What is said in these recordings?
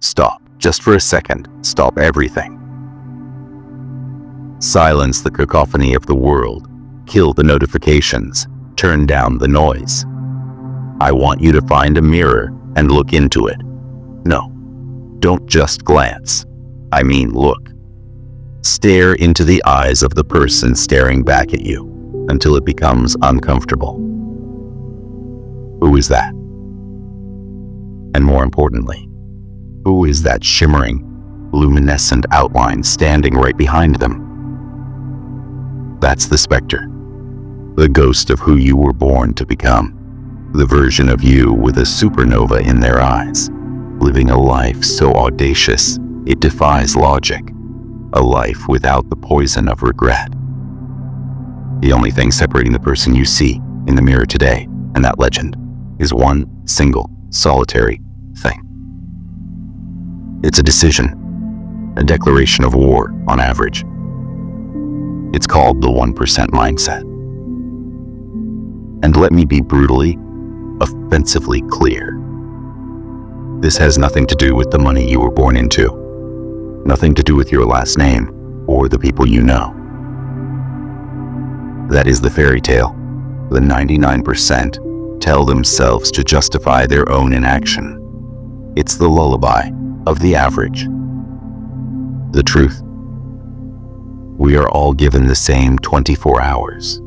Stop. Just for a second. Stop everything. Silence the cacophony of the world. Kill the notifications. Turn down the noise. I want you to find a mirror and look into it. No, don't just glance. I mean look. Stare into the eyes of the person staring back at you until it becomes uncomfortable. Who is that? And more importantly, who is that shimmering, luminescent outline standing right behind them? That's the specter, the ghost of who you were born to become, the version of you with a supernova in their eyes, living a life so audacious it defies logic, a life without the poison of regret. The only thing separating the person you see in the mirror today and that legend is one single, solitary thing. It's a decision, a declaration of war on average. It's called the 1% mindset. And let me be brutally, offensively clear. This has nothing to do with the money you were born into, nothing to do with your last name or the people you know. That is the fairy tale. The 99% tell themselves to justify their own inaction. It's the lullaby of the average. The truth. We are all given the same 24 hours.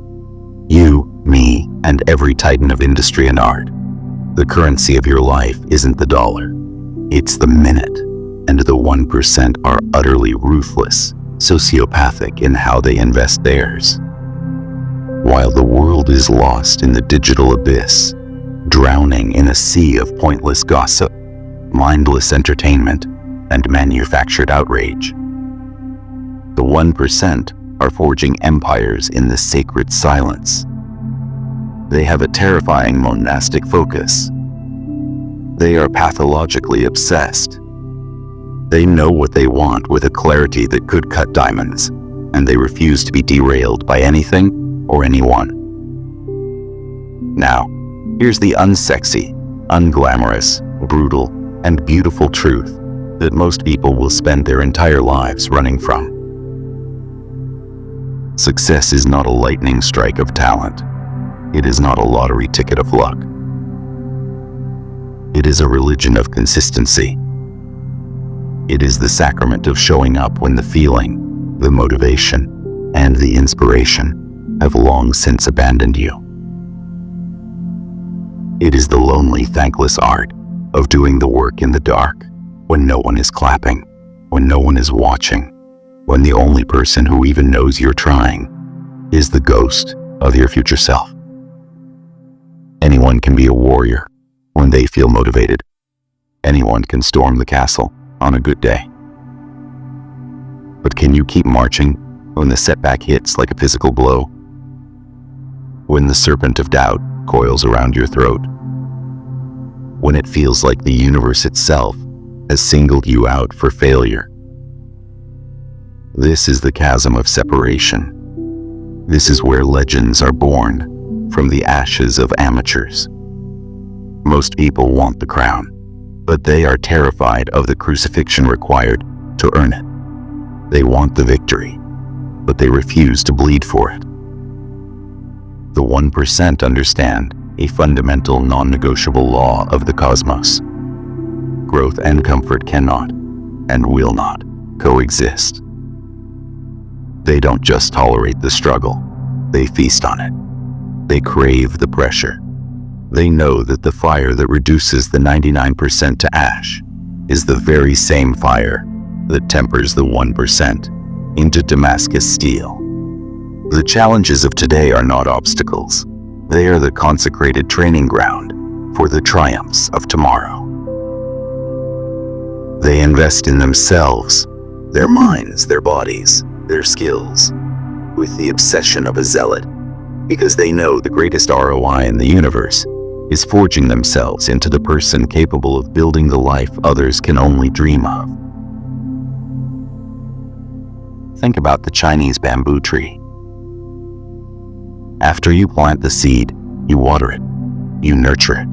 You, me, and every titan of industry and art. The currency of your life isn't the dollar. It's the minute. And the 1% are utterly ruthless, sociopathic in how they invest theirs. While the world is lost in the digital abyss, drowning in a sea of pointless gossip, mindless entertainment, and manufactured outrage. The 1% are forging empires in the sacred silence. They have a terrifying monastic focus. They are pathologically obsessed. They know what they want with a clarity that could cut diamonds, and they refuse to be derailed by anything or anyone. Now, here's the unsexy, unglamorous, brutal, and beautiful truth that most people will spend their entire lives running from. Success is not a lightning strike of talent. It is not a lottery ticket of luck. It is a religion of consistency. It is the sacrament of showing up when the feeling, the motivation, and the inspiration have long since abandoned you. It is the lonely, thankless art of doing the work in the dark when no one is clapping, when no one is watching, when the only person who even knows you're trying is the ghost of your future self. Anyone can be a warrior when they feel motivated. Anyone can storm the castle on a good day. But can you keep marching when the setback hits like a physical blow? When the serpent of doubt coils around your throat? When it feels like the universe itself has singled you out for failure? This is the chasm of separation. This is where legends are born from the ashes of amateurs. Most people want the crown, but they are terrified of the crucifixion required to earn it. They want the victory, but they refuse to bleed for it. The 1% understand a fundamental non-negotiable law of the cosmos. Growth and comfort cannot and will not coexist. They don't just tolerate the struggle, they feast on it. They crave the pressure. They know that the fire that reduces the 99% to ash is the very same fire that tempers the 1% into Damascus steel. The challenges of today are not obstacles. They are the consecrated training ground for the triumphs of tomorrow. They invest in themselves, their minds, their bodies, their skills, with the obsession of a zealot, because they know the greatest ROI in the universe is forging themselves into the person capable of building the life others can only dream of. Think about the Chinese bamboo tree. After you plant the seed, you water it, you nurture it,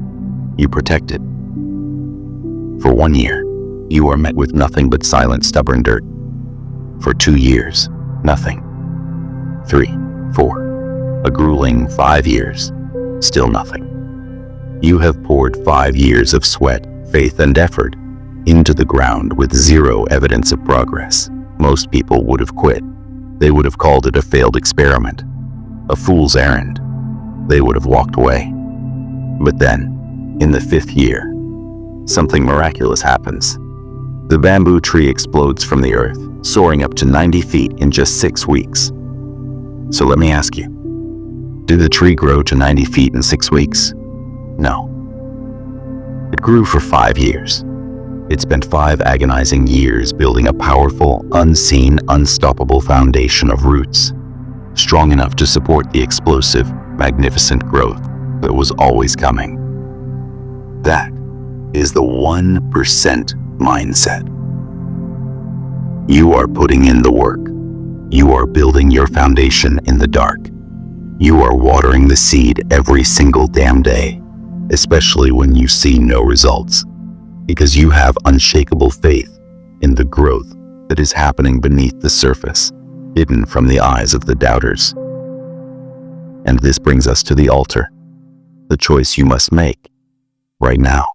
you protect it. For 1 year, You are met with nothing but silent, stubborn dirt. For 2 years, nothing. 3, 4, a grueling 5 years, still nothing. You have poured 5 years of sweat, faith, and effort into the ground with zero evidence of progress. Most people would have quit. They would have called it a failed experiment, a fool's errand. They would have walked away. But then, in the 5th year, something miraculous happens. The bamboo tree explodes from the earth, soaring up to 90 feet in just 6 weeks. So let me ask you, did the tree grow to 90 feet in 6 weeks? No. It grew for 5 years. It spent 5 agonizing years building a powerful, unseen, unstoppable foundation of roots, strong enough to support the explosive, magnificent growth that was always coming. That is the 1% mindset. You are putting in the work. You are building your foundation in the dark. You are watering the seed every single damn day, especially when you see no results, because you have unshakable faith in the growth that is happening beneath the surface, hidden from the eyes of the doubters. And this brings us to the altar, the choice you must make right now.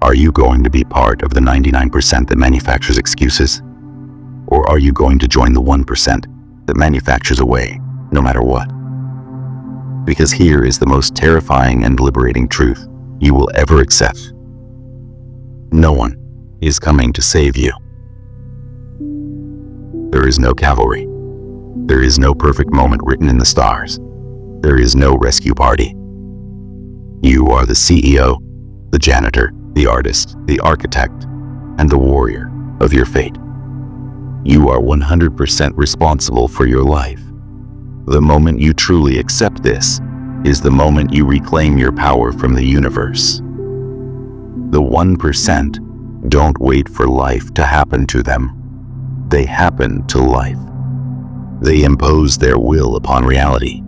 Are you going to be part of the 99% that manufactures excuses? Or are you going to join the 1% that manufactures a way, no matter what? Because here is the most terrifying and liberating truth you will ever accept. No one is coming to save you. There is no cavalry. There is no perfect moment written in the stars. There is no rescue party. You are the CEO, the janitor, the artist, the architect, and the warrior of your fate. You are 100% responsible for your life. The moment you truly accept this is the moment you reclaim your power from the universe. The 1% don't wait for life to happen to them. They happen to life. They impose their will upon reality.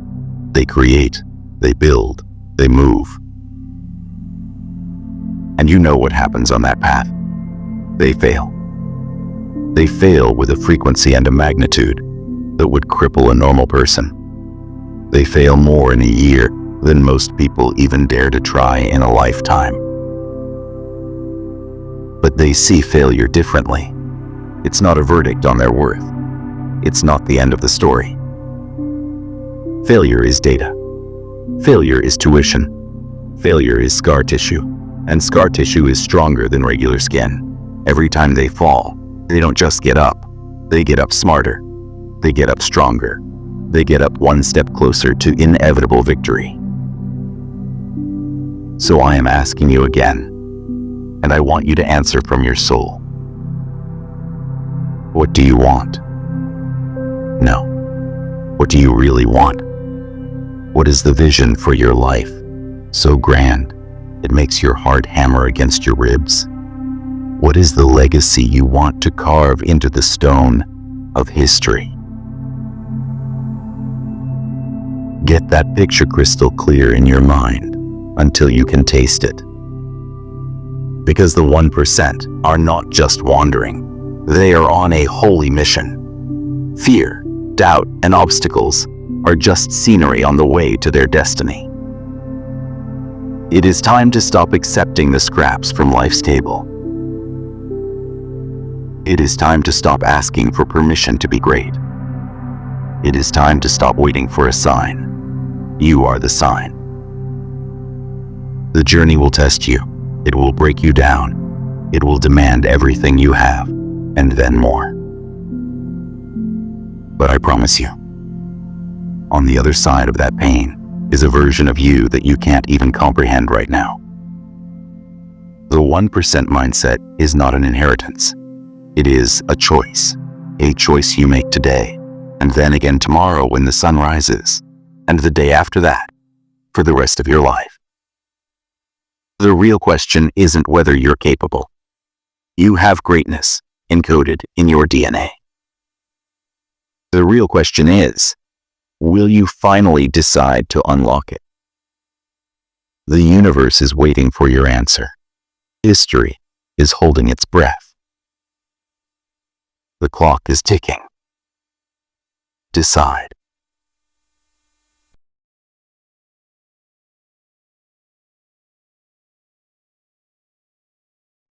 They create, they build, they move. And you know what happens on that path. They fail. They fail with a frequency and a magnitude that would cripple a normal person. They fail more in a year than most people even dare to try in a lifetime. But they see failure differently. It's not a verdict on their worth. It's not the end of the story. Failure is data. Failure is tuition. Failure is scar tissue. And scar tissue is stronger than regular skin. Every time they fall, they don't just get up. They get up smarter. They get up stronger. They get up one step closer to inevitable victory. So I am asking you again, and I want you to answer from your soul. What do you want? No. What do you really want? What is the vision for your life? So grand, it makes your heart hammer against your ribs. What is the legacy you want to carve into the stone of history? Get that picture crystal clear in your mind until you can taste it. Because the 1% are not just wandering, they are on a holy mission. Fear, doubt, and obstacles are just scenery on the way to their destiny. It is time to stop accepting the scraps from life's table. It is time to stop asking for permission to be great. It is time to stop waiting for a sign. You are the sign. The journey will test you. It will break you down. It will demand everything you have, and then more. But I promise you, on the other side of that pain is a version of you that you can't even comprehend right now. The 1% mindset is not an inheritance. It is a choice you make today, and then again tomorrow when the sun rises, and the day after that, for the rest of your life. The real question isn't whether you're capable. You have greatness encoded in your DNA. The real question is, will you finally decide to unlock it? The universe is waiting for your answer. History is holding its breath. The clock is ticking. Decide.